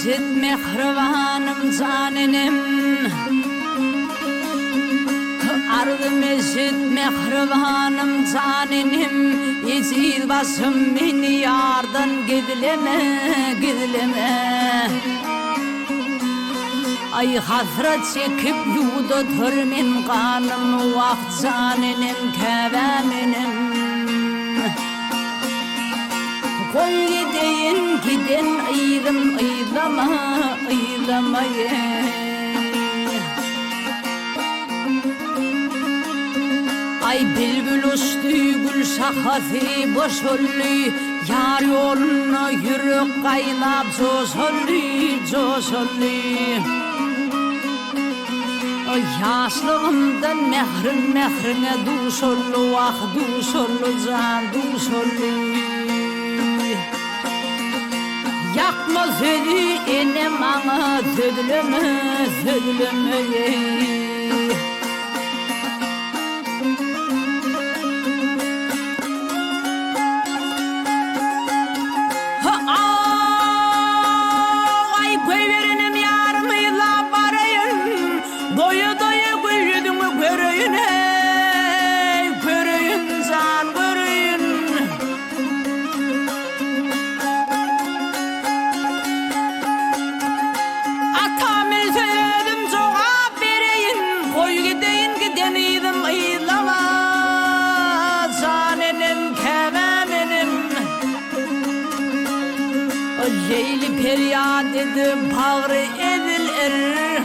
mescid mehribanım canenim, ardı mescid mehribanım canenim, yecil basım beni yardan gidileme, gidileme. Ay hasret çekip yududur min kanım, vakt canenim keveminim. Koy gidin gidin ayrım ayrama ayramayın. Ay bülbül uçtu gül şahati boşullu, yar yoluna yürük kaynap coşullu coşullu. Yaşlığımdan mehrin mehrine duşullu, ah duşullu can duşullu. Yakma zödü enem ana zödüleme zödüleme. Ay koy verenim yarımı la barayın, doya doya koyduğumu göreyim, göreyim can göreyim. Leyli feryat edip bağrı edilir,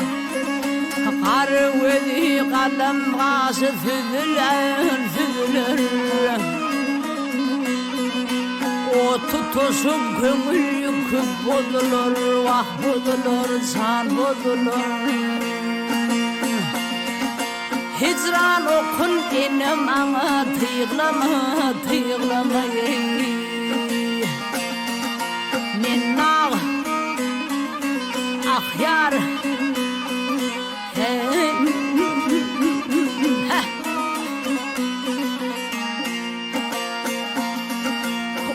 karı ödü kalem gazı süzülür, süzülür. O tutuşup kömür yüküp bozulur, vah bozulur, can bozulur. Hicran okun enem ana tıyıklama, tıyıklama. Minnal ahyar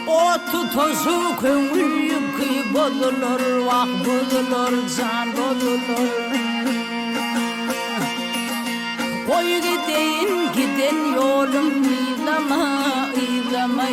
o tutuzu kömür yükü bozulur, vah bozulur, can bozulur. Koy gidin gidin yolum, iylama iylama.